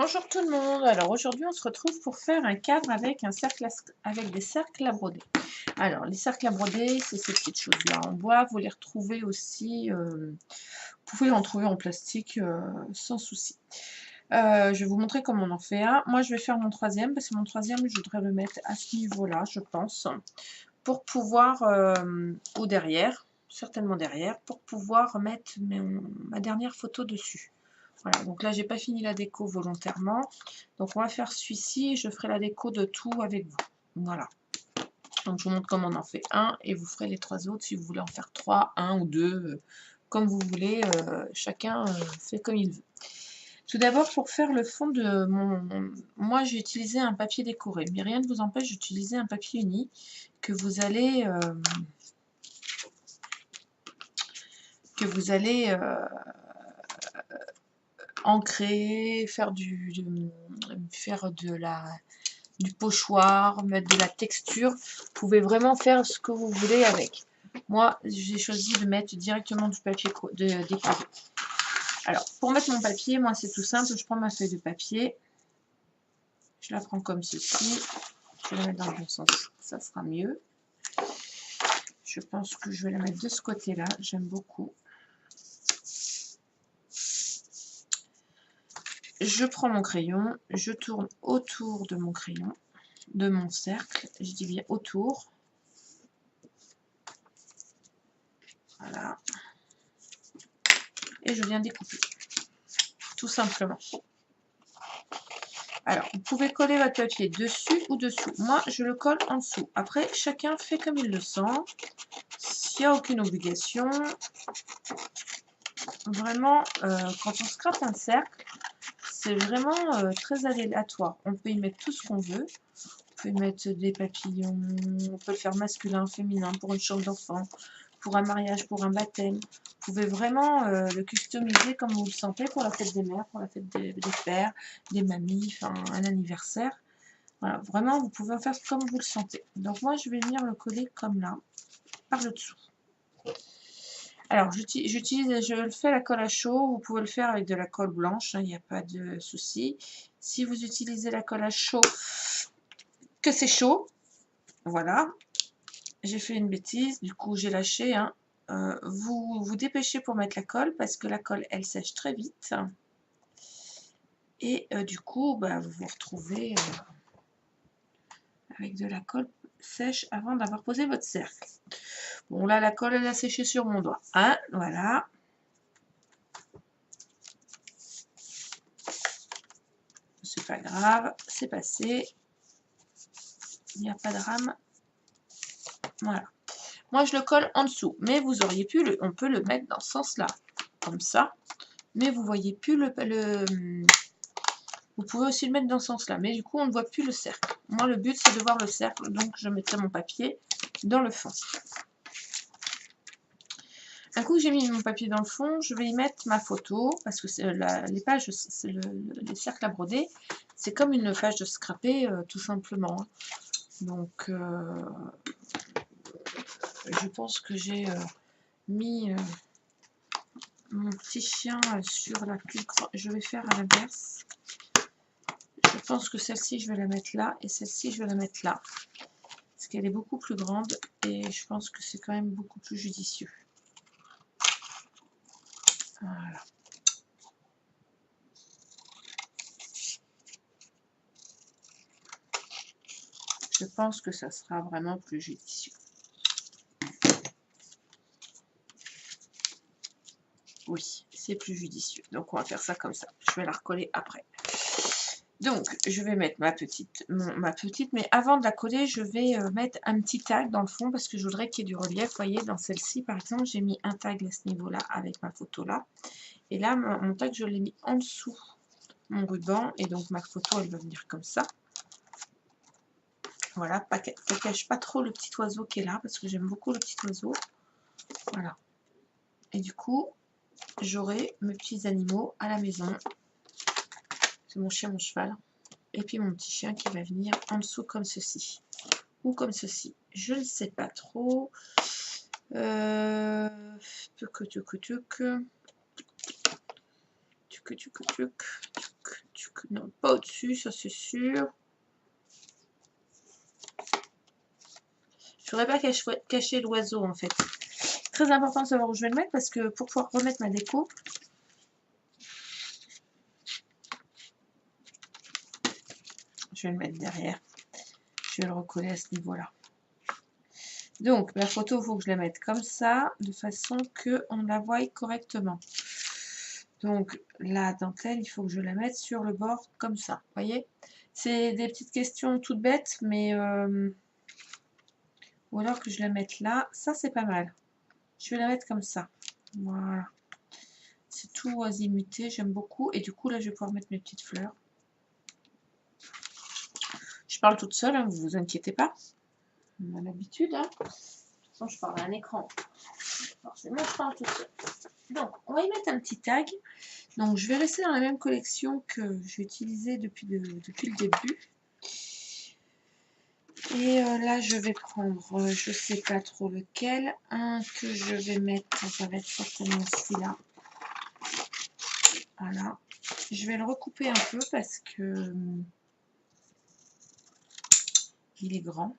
Bonjour tout le monde. Alors aujourd'hui, on se retrouve pour faire un cadre avec avec des cercles à broder. Alors les cercles à broder, c'est ces petites choses-là en bois. Vous les retrouvez aussi, vous pouvez en trouver en plastique sans souci. Je vais vous montrer comment on en fait un. Moi, je vais faire mon troisième parce que mon troisième, je voudrais le mettre à ce niveau-là, je pense, pour pouvoir, ou derrière, certainement derrière, pour pouvoir mettre ma dernière photo dessus. Voilà, donc là, j'ai pas fini la déco volontairement. Donc, on va faire celui-ci. Je ferai la déco de tout avec vous. Voilà. Donc, je vous montre comment on en fait un. Et vous ferez les trois autres si vous voulez en faire trois, un ou deux. Comme vous voulez. Chacun fait comme il veut. Tout d'abord, pour faire le fond de moi, j'ai utilisé un papier décoré. Mais rien ne vous empêche d'utiliser un papier uni que vous allez... ancrer, faire du pochoir, mettre de la texture. Vous pouvez vraiment faire ce que vous voulez avec. Moi, j'ai choisi de mettre directement du papier décoré. Alors, pour mettre mon papier, moi, c'est tout simple. Je prends ma feuille de papier. Je la prends comme ceci. Je vais la mettre dans le bon sens. Ça sera mieux. Je pense que je vais la mettre de ce côté-là. J'aime beaucoup. Je prends mon crayon, je tourne autour de mon crayon, de mon cercle, je dis bien autour. Voilà. Et je viens découper. Tout simplement. Alors, vous pouvez coller votre papier dessus ou dessous. Moi, je le colle en dessous. Après, chacun fait comme il le sent. Il n'y a aucune obligation. Vraiment, quand on scrape un cercle, c'est vraiment très aléatoire. On peut y mettre tout ce qu'on veut. On peut y mettre des papillons, on peut le faire masculin, féminin, pour une chambre d'enfant, pour un mariage, pour un baptême. Vous pouvez vraiment le customiser comme vous le sentez pour la fête des mères, pour la fête des pères, des mamies, enfin un anniversaire. Voilà, vraiment, vous pouvez en faire comme vous le sentez. Donc moi, je vais venir le coller comme là, par le dessous. Alors, je le fais à la colle à chaud. Vous pouvez le faire avec de la colle blanche, il n'y a pas de souci. Si vous utilisez la colle à chaud, que c'est chaud, voilà. J'ai fait une bêtise, du coup j'ai lâché. Vous vous dépêchez pour mettre la colle parce que la colle elle sèche très vite. Et du coup, vous vous retrouvez avec de la colle sèche avant d'avoir posé votre cercle. Bon, là la colle elle a séché sur mon doigt. Voilà. C'est pas grave, c'est passé. Il n'y a pas de drame. Voilà. Moi je le colle en dessous, mais vous auriez pu, on peut le mettre dans ce sens-là, comme ça. Mais vous voyez plus vous pouvez aussi le mettre dans ce sens-là, mais du coup, on ne voit plus le cercle. Moi, le but, c'est de voir le cercle, donc je mettrai mon papier dans le fond. Un coup que j'ai mis mon papier dans le fond, je vais y mettre ma photo, parce que les pages, les cercles à broder, c'est comme une page de scrapé, tout simplement. Donc, je pense que j'ai mis mon petit chien sur la plus grande. Je vais faire à l'inverse. Je pense que celle-ci, je vais la mettre là, et celle-ci, je vais la mettre là. Parce qu'elle est beaucoup plus grande, et je pense que c'est quand même beaucoup plus judicieux. Voilà. Je pense que ça sera vraiment plus judicieux. Oui, c'est plus judicieux. Donc, on va faire ça comme ça. Je vais la recoller après. Donc, je vais mettre ma petite, mais avant de la coller, je vais mettre un petit tag dans le fond parce que je voudrais qu'il y ait du relief. Vous voyez, dans celle-ci, par exemple, j'ai mis un tag à ce niveau-là avec ma photo là. Et là, mon tag, je l'ai mis en dessous mon ruban. Et donc, ma photo, elle va venir comme ça. Voilà, ça ne cache pas trop le petit oiseau qui est là parce que j'aime beaucoup le petit oiseau. Voilà. Et du coup, j'aurai mes petits animaux à la maison. C'est mon chien, mon cheval. Et puis mon petit chien qui va venir en dessous comme ceci. Ou comme ceci. Je ne sais pas trop. Non, pas au-dessus, ça c'est sûr. Je ne voudrais pas cacher l'oiseau en fait. Très important de savoir où je vais le mettre parce que pour pouvoir remettre ma déco, je vais le mettre derrière. Je vais le recoller à ce niveau-là. Donc, la photo, il faut que je la mette comme ça, de façon qu'on la voie correctement. Donc, la dentelle, il faut que je la mette sur le bord comme ça. Vous voyez? C'est des petites questions toutes bêtes, mais... ou alors que je la mette là. Ça, c'est pas mal. Je vais la mettre comme ça. Voilà. C'est tout azimuté, j'aime beaucoup. Et du coup, là, je vais pouvoir mettre mes petites fleurs. Je parle toute seule, hein, vous vous inquiétez pas. On a l'habitude, hein. De toute façon, je parle à un écran. Forcément, je parle toute seule. Donc, on va y mettre un petit tag. Donc, je vais rester dans la même collection que j'ai utilisée depuis le début. Et là, je vais prendre, je sais pas trop lequel. Un que je vais mettre, ça va être certainement celui-là. Voilà. Je vais le recouper un peu parce que il est grand.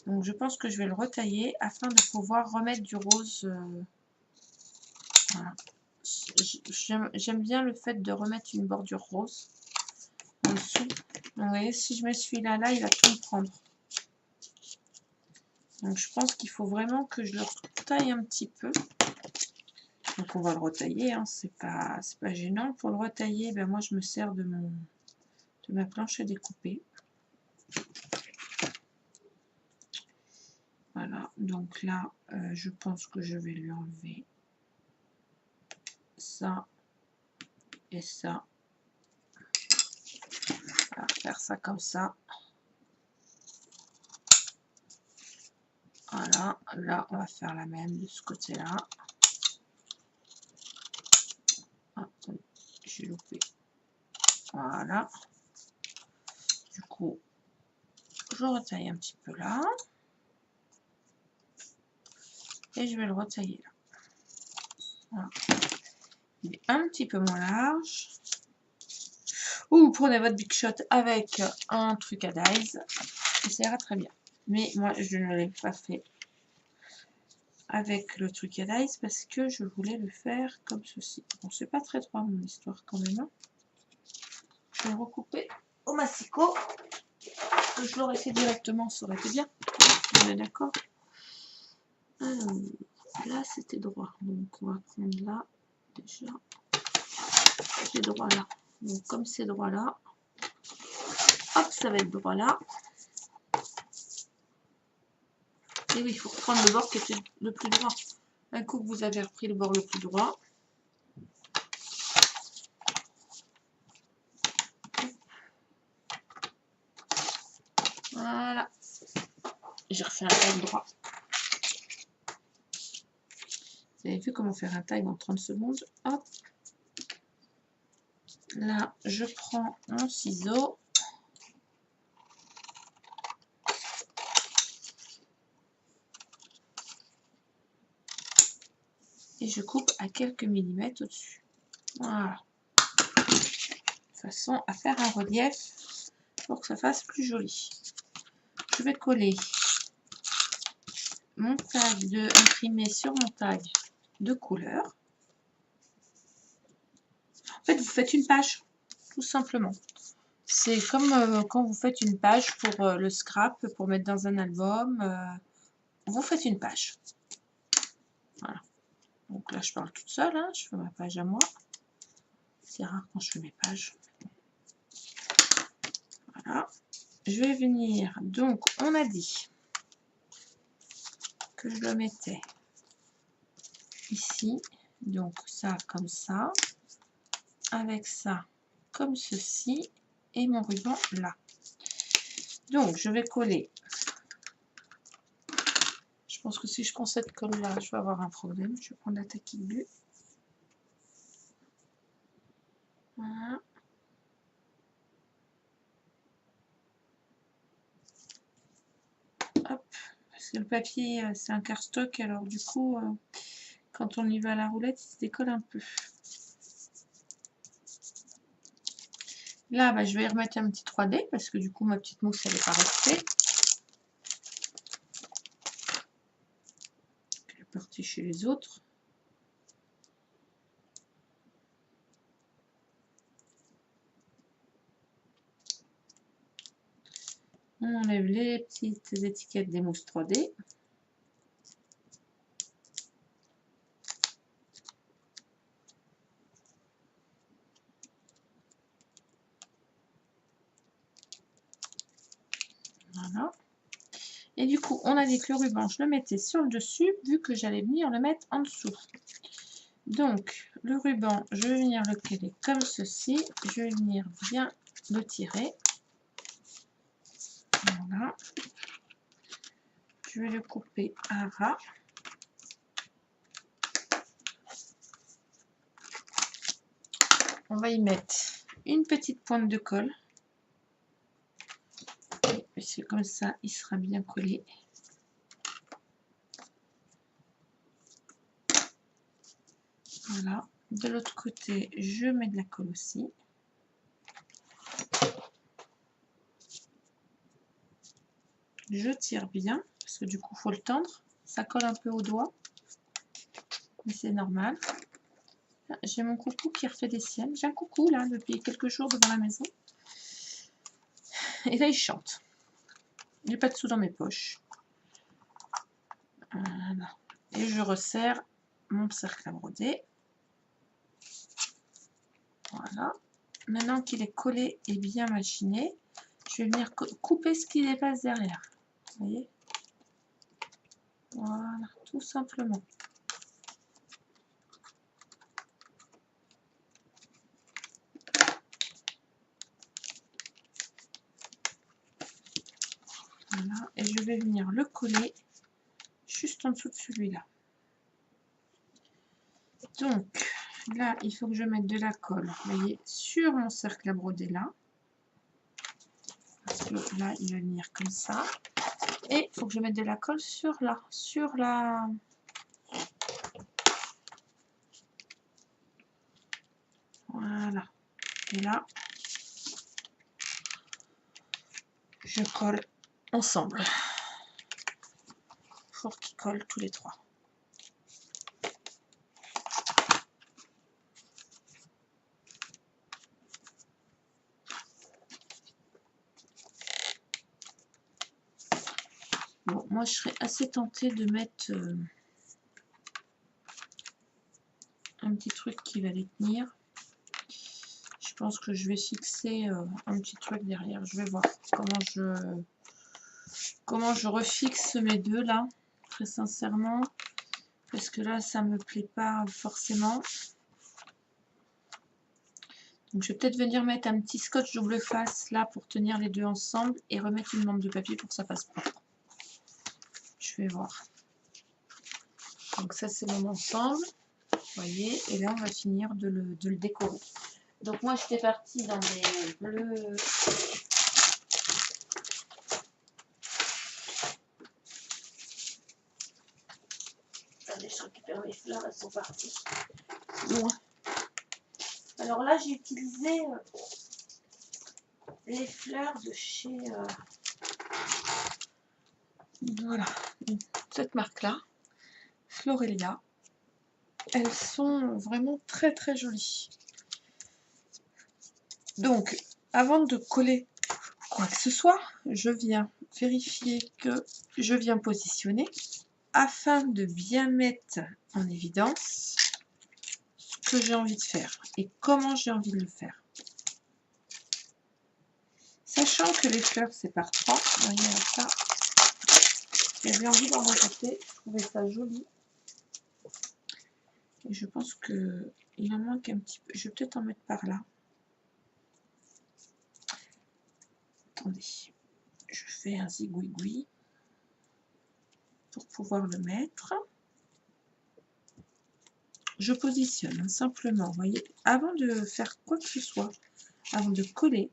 Donc je pense que je vais le retailler afin de pouvoir remettre du rose. Voilà. J'aime bien le fait de remettre une bordure rose en dessous. Donc vous voyez, si je mets celui-là, là, il va tout me prendre. Donc je pense qu'il faut vraiment que je le retaille un petit peu. Donc on va le retailler, hein, c'est pas gênant. Pour le retailler, ben moi je me sers de ma planche à découper. Voilà, donc là, je pense que je vais lui enlever ça et ça. On va faire ça comme ça. Voilà, là, on va faire la même de ce côté-là. Ah, j'ai loupé. Voilà. Du coup, je retaille un petit peu là. Et je vais le retailler là. Voilà. Il est un petit peu moins large. Ou vous prenez votre Big Shot avec un truc à dies. Ça ira très bien. Mais moi, je ne l'ai pas fait avec le truc à dies parce que je voulais le faire comme ceci. Bon, c'est pas très droit mon histoire quand même. Hein. Je vais le recouper au massicot. Que je l'aurais fait directement, ça aurait été bien. On est d'accord? Alors, là, c'était droit. Donc, on va prendre là, déjà. C'est droit là. Donc, comme c'est droit là, hop, ça va être droit là. Et oui, il faut reprendre le bord qui était le plus droit. Un coup que vous avez repris le bord le plus droit. Voilà. J'ai refait un taille droit. Vous avez vu comment faire un taille en 30 secondes. Hop. Là, je prends mon ciseau. Et je coupe à quelques millimètres au-dessus. Voilà. De façon à faire un relief pour que ça fasse plus joli. Je vais coller mon tag imprimé sur mon tag de couleur. En fait, vous faites une page, tout simplement. C'est comme quand vous faites une page pour le scrap, pour mettre dans un album. Vous faites une page. Voilà. Donc là, je parle toute seule. Hein, je fais ma page à moi. C'est rare quand je fais mes pages. Voilà. Je vais venir. Donc, on a dit que je le mettais ici. Donc, ça comme ça. Avec ça comme ceci. Et mon ruban là. Donc, je vais coller. Je pense que si je prends cette colle là, je vais avoir un problème. Je vais prendre la taquille bleue. Voilà. Hop. Parce que le papier, c'est un cardstock. Alors du coup, quand on y va à la roulette, il se décolle un peu. Là, bah, je vais y remettre un petit 3D parce que du coup, ma petite mousse, elle n'est pas restée. Elle est partie chez les autres. On enlève les petites étiquettes des mousses 3D. Voilà. Et du coup, on a dit que le ruban, je le mettais sur le dessus, vu que j'allais venir le mettre en dessous. Donc, le ruban, je vais venir le coller comme ceci. Je vais venir bien le tirer. Voilà. Je vais le couper à ras. On va y mettre une petite pointe de colle. Parce que comme ça, il sera bien collé. Voilà. De l'autre côté, je mets de la colle aussi. Je tire bien, parce que du coup, il faut le tendre. Ça colle un peu au doigt. Mais c'est normal. J'ai mon coucou qui refait des siennes. J'ai un coucou là depuis quelques jours devant la maison. Et là il chante. J'ai pas de sous dans mes poches. Voilà. Et je resserre mon cercle à broder. Voilà. Maintenant qu'il est collé et bien machiné, je vais venir couper ce qui dépasse derrière. Vous voyez? Voilà, tout simplement. Voilà, et je vais venir le coller juste en dessous de celui-là. Donc, là, il faut que je mette de la colle, vous voyez, sur mon cercle à broder là. Parce que là, il va venir comme ça. Et il faut que je mette de la colle sur là, sur la... Voilà. Et là, je colle ensemble. Pour qu'ils collent tous les trois. Bon, moi je serais assez tentée de mettre un petit truc qui va les tenir. Je pense que je vais fixer un petit truc derrière. Je vais voir comment je refixe mes deux là, très sincèrement. Parce que là, ça me plaît pas forcément. Donc je vais peut-être venir mettre un petit scotch double face là pour tenir les deux ensemble et remettre une bande de papier pour que ça fasse propre. Je vais voir. Donc ça c'est mon ensemble, vous voyez, et là on va finir de le décorer. Donc moi j'étais partie dans des bleus. Attendez, je récupère mes fleurs, elles sont parties. Bon. Alors là j'ai utilisé les fleurs de chez voilà, cette marque là, Florelia. Elles sont vraiment très très jolies. Donc avant de coller quoi que ce soit, je viens vérifier que je viens positionner afin de bien mettre en évidence ce que j'ai envie de faire et comment j'ai envie de le faire. Sachant que les fleurs c'est par 3, vous voyez ça, j'avais envie d'en rajouter, je trouvais ça joli. Et je pense que il en manque un petit peu, je vais peut-être en mettre par là. Attendez, je fais un zigouigoui pour pouvoir le mettre. Je positionne simplement, vous voyez, avant de faire quoi que ce soit, avant de coller,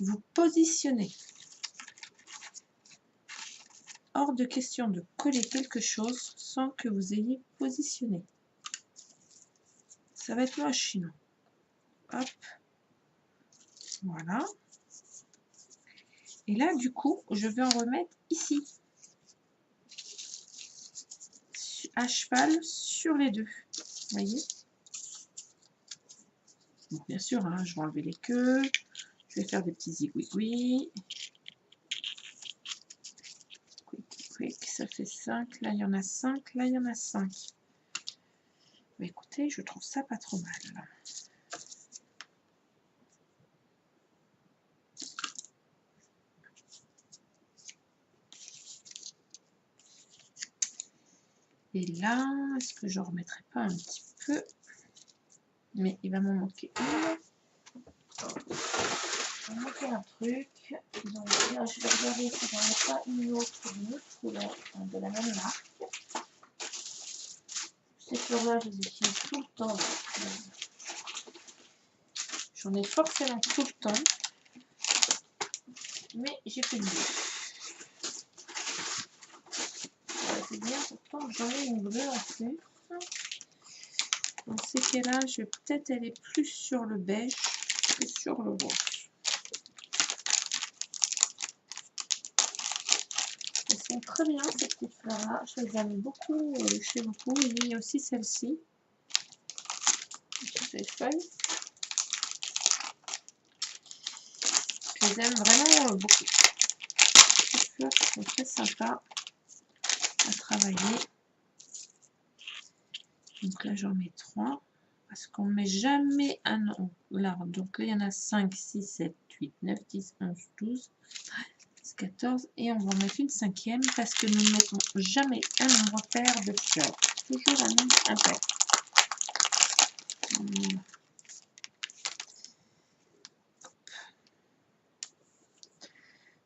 vous positionnez. Hors de question de coller quelque chose sans que vous ayez positionné. Ça va être moche sinon. Hop. Voilà. Et là, du coup, je vais en remettre ici. À cheval sur les deux. Vous voyez? Bon, bien sûr, hein, je vais enlever les queues. Je vais faire des petits zigouigouis. Ça fait 5. Là, il y en a 5. Là, il y en a 5. Mais écoutez, je trouve ça pas trop mal. Et là, est-ce que je ne remettrai pas un petit peu? Mais il va m'en manquer une. Il va manquer un truc. Donc là, je vais regarder si j'en ai pas une autre d'une autre couleur, de la même marque. Ces fleurs-là, je les utilise tout le temps. J'en ai forcément tout le temps. Mais j'ai plus de bleu. C'est bien, pourtant j'en ai une bleue en plus. Dans ces cas-là, je vais peut-être aller plus sur le beige que sur le rose. Elles sont très bien ces petites fleurs-là. Je les aime beaucoup chez beaucoup. Et il y a aussi celle-ci. Ces feuilles. Je les aime vraiment beaucoup. Ces fleurs sont très sympas à travailler. Donc là, j'en mets 3. Parce qu'on ne met jamais un nom. Là, donc là, il y en a 5, 6, 7, 8, 9, 10, 11, 12, 14. Et on va en mettre une 5e parce que nous ne mettons jamais un nombre pair de fleurs. Toujours un nombre impair.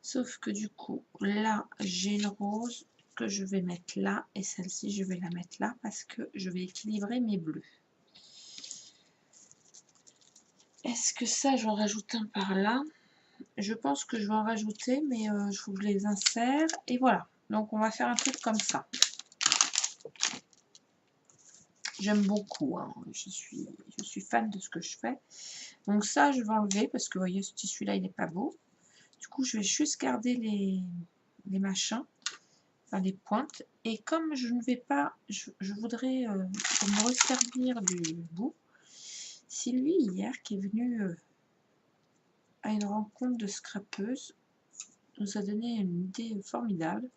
Sauf que du coup, là, j'ai une rose que je vais mettre là. Et celle-ci, je vais la mettre là parce que je vais équilibrer mes bleus. Est-ce que ça, j'en rajoute un par là? Je pense que je vais en rajouter, mais il faut que je les insère. Et voilà. Donc, on va faire un truc comme ça. J'aime beaucoup. Hein. Je suis fan de ce que je fais. Donc, ça, je vais enlever parce que, vous voyez, ce tissu-là, il n'est pas beau. Du coup, je vais juste garder les machins, enfin les pointes. Et comme je ne vais pas, je voudrais me resservir du bout. C'est lui, hier, qui est venu à une rencontre de scrapeuses, nous a donné une idée formidable.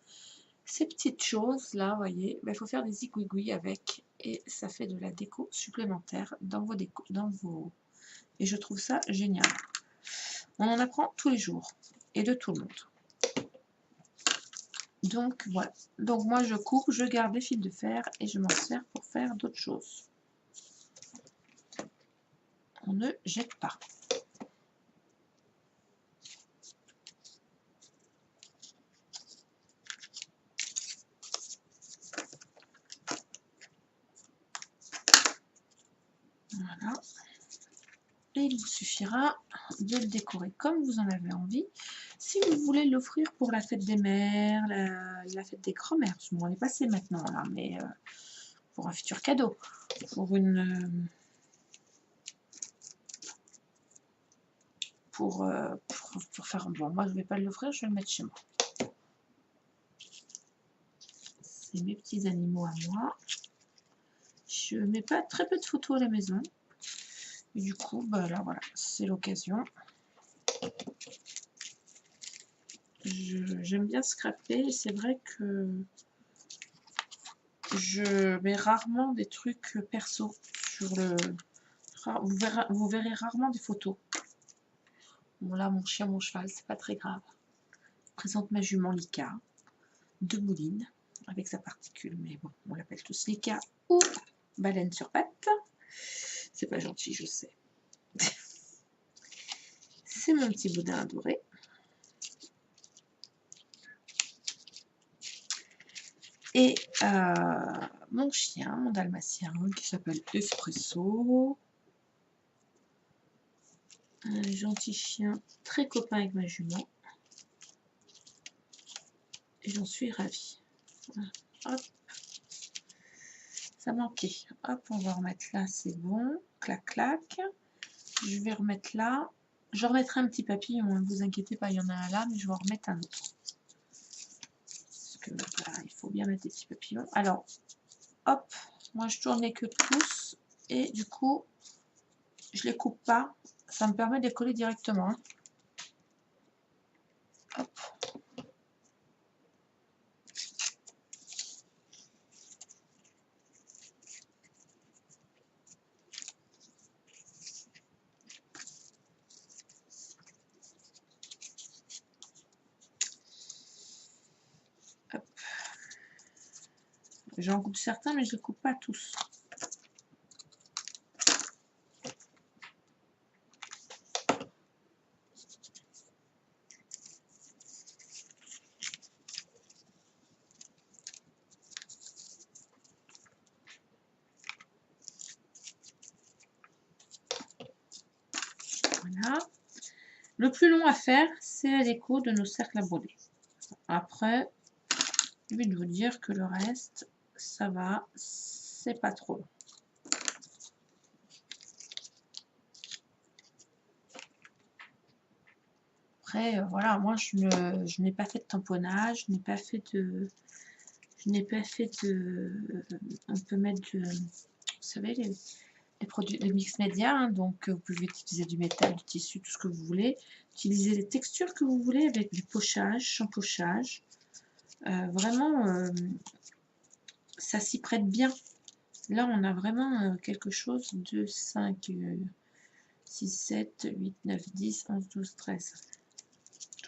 Ces petites choses là, vous voyez, il faut faire des zigouigouis avec et ça fait de la déco supplémentaire dans vos décos, et je trouve ça génial. On en apprend tous les jours et de tout le monde. Donc voilà. Donc moi je coupe, je garde les fils de fer et je m'en sers pour faire d'autres choses. On ne jette pas. Voilà. Et il vous suffira de le décorer comme vous en avez envie. Si vous voulez l'offrir pour la fête des mères, la fête des grands-mères, on est passé maintenant là, mais pour un futur cadeau, pour faire bon, moi je vais pas l'offrir, je vais le mettre chez moi. C'est mes petits animaux à moi. Je mets pas très peu de photos à la maison. Et du coup, bah là voilà, c'est l'occasion. J'aime bien scraper, c'est vrai que je mets rarement des trucs perso sur le... Vous verrez rarement des photos. Bon là, mon chien, mon cheval, c'est pas très grave. Je présente ma jument Lika de Mouline avec sa particule, mais bon, on l'appelle tous Lika ou baleine sur pattes. C'est pas gentil, je sais. C'est mon petit boudin adoré. Et mon chien, mon dalmatien, qui s'appelle Espresso. Un gentil chien, très copain avec ma jument. Et j'en suis ravie. Voilà. Hop. Ça manquait. Hop, on va remettre là, c'est bon. Clac, clac. Je vais remettre là. Je remettrai un petit papillon, ne vous inquiétez pas, il y en a un là, mais je vais en remettre un autre. Parce que voilà, il faut bien mettre des petits papillons. Alors, hop, moi je tournais que tous, et du coup, je les coupe pas. Ça me permet de les coller directement. Hein. Hop. Hop. J'en coupe certains, mais je les coupe pas tous. Voilà. Le plus long à faire, c'est la déco de nos cercles à broder. Après, je vais vous dire que le reste, ça va, c'est pas trop long. Après, voilà, moi je n'ai pas fait de tamponnage, je n'ai pas fait de... On peut mettre de... Vous savez, les produits de mix média, hein, donc vous pouvez utiliser du métal, du tissu, tout ce que vous voulez. Utilisez les textures que vous voulez avec du pochage, champochage. Vraiment, ça s'y prête bien. Là, on a vraiment quelque chose de 5, 6, 7, 8, 9, 10, 11, 12, 13.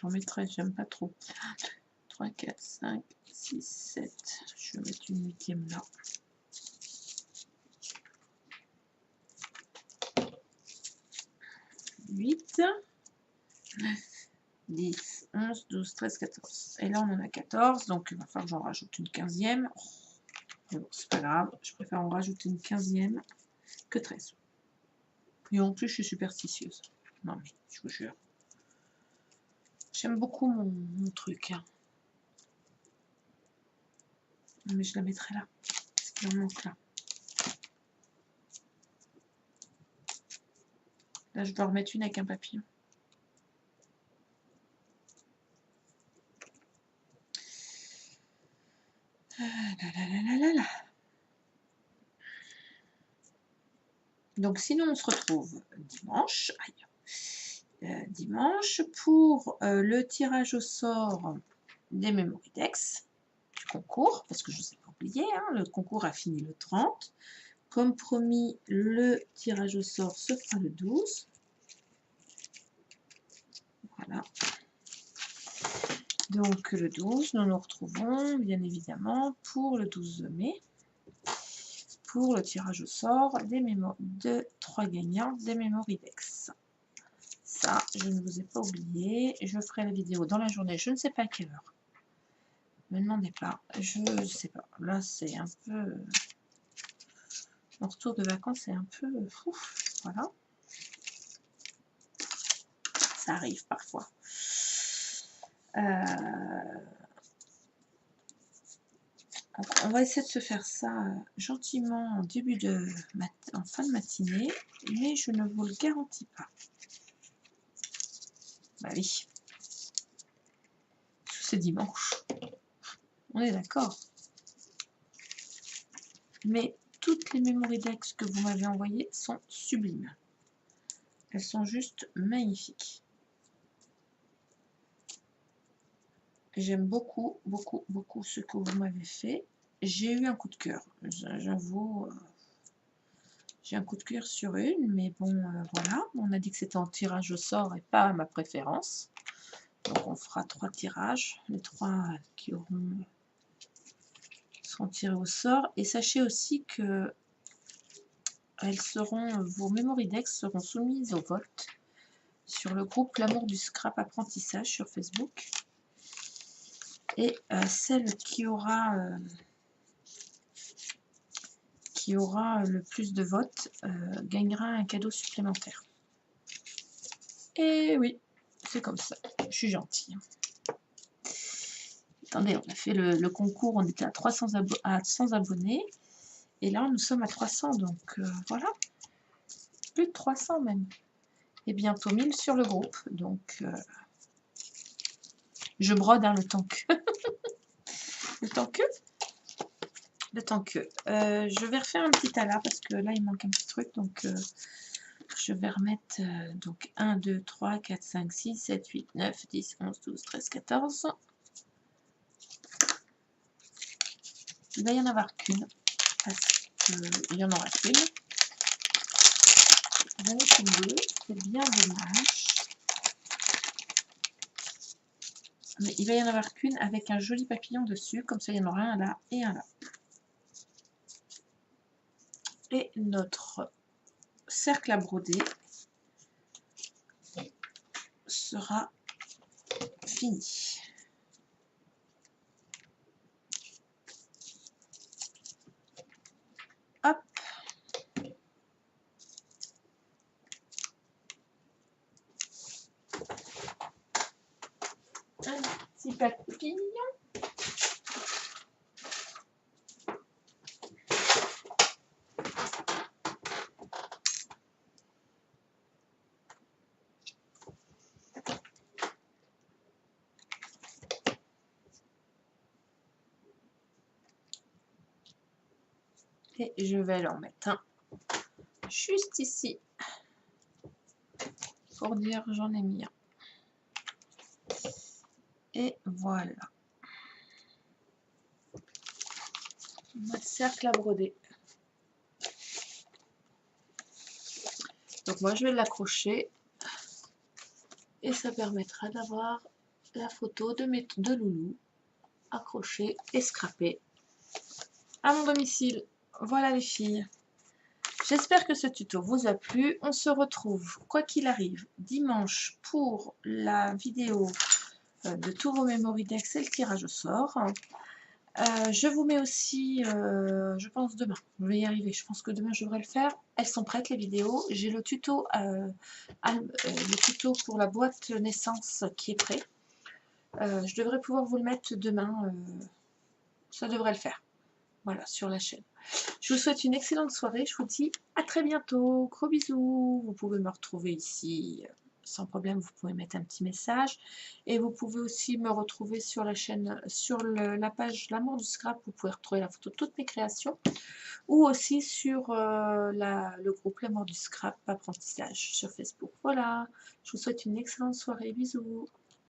J'en mets 13, j'aime pas trop. 3, 4, 5, 6, 7. Je vais mettre une huitième là. 8, 9, 10, 11, 12, 13, 14. Et là, on en a 14, donc il va falloir que j'en rajoute une 15e. Bon, c'est pas grave, je préfère en rajouter une 15e que 13. Et en plus, je suis superstitieuse. Non, mais je vous jure. J'aime beaucoup mon truc. Hein. Mais je la mettrai là. Parce qu'il en manque là. Là, je dois remettre une avec un papillon. Donc, sinon, on se retrouve dimanche. Dimanche pour le tirage au sort des Mémoridex du concours. Parce que je ne vous ai pas oublié, hein, le concours a fini le 30. Comme promis, le tirage au sort se fera le 12. Voilà. Donc le 12, nous nous retrouvons bien évidemment pour le 12 mai, pour le tirage au sort des de 3 gagnants des Mémoridex. Ça, je ne vous ai pas oublié. Je ferai la vidéo dans la journée, je ne sais pas à quelle heure. Ne me demandez pas, je ne sais pas. Là, c'est un peu... Mon retour de vacances, c'est un peu... Ouf, voilà. Ça arrive parfois. On va essayer de se faire ça gentiment en fin de matinée, mais je ne vous le garantis pas. Bah oui, c'est dimanche, on est d'accord. Mais toutes les Mémoridex que vous m'avez envoyées sont sublimes. Elles sont juste magnifiques. J'aime beaucoup, beaucoup, beaucoup ce que vous m'avez fait. J'ai eu un coup de cœur, j'avoue. J'ai un coup de cœur sur une, mais bon, voilà. On a dit que c'était en tirage au sort et pas à ma préférence. Donc on fera 3 tirages, les 3 qui seront tirés au sort. Et sachez aussi que vos Mémoridex seront soumises au vote sur le groupe L'amour du scrap apprentissage sur Facebook. Et celle qui aura le plus de votes gagnera un cadeau supplémentaire. Et oui, c'est comme ça, je suis gentille. Attendez, on a fait le concours, on était à 100 abonnés, et là nous sommes à 300, donc voilà, plus de 300 même. et bientôt 1000 sur le groupe. Donc, je brode hein, le temps que... le temps que... je vais refaire un petit tas parce que là, il manque un petit truc. Donc, je vais remettre donc 1, 2, 3, 4, 5, 6, 7, 8, 9, 10, 11, 12, 13, 14. Il va y en avoir qu'une. Parce qu'il y en aura qu'une. J'en ai fait deux. C'est bien dommage. Mais il va y en avoir qu'une avec un joli papillon dessus. Comme ça, il y en aura un là et un là. Et notre cercle à broder sera fini. Hop. Un petit papillon. Et je vais leur mettre un juste ici pour dire j'en ai mis un. Et voilà. Notre cercle à broder. Donc moi je vais l'accrocher et ça permettra d'avoir la photo de mes deux loulous accrochés et scrappés à mon domicile. Voilà les filles. J'espère que ce tuto vous a plu. On se retrouve, quoi qu'il arrive, dimanche pour la vidéo de tous vos Memory Decks et le tirage au sort. Je vous mets aussi, je pense demain, je vais y arriver, je pense que demain je devrais le faire. Elles sont prêtes les vidéos, j'ai le tuto pour la boîte naissance qui est prêt. Je devrais pouvoir vous le mettre demain, ça devrait le faire, voilà, sur la chaîne. Je vous souhaite une excellente soirée, je vous dis à très bientôt, gros bisous, vous pouvez me retrouver ici sans problème, vous pouvez mettre un petit message et vous pouvez aussi me retrouver sur la chaîne, sur la page L'amour du scrap, vous pouvez retrouver la photo de toutes mes créations ou aussi sur le groupe L'amour du scrap apprentissage sur Facebook. Voilà, je vous souhaite une excellente soirée, bisous.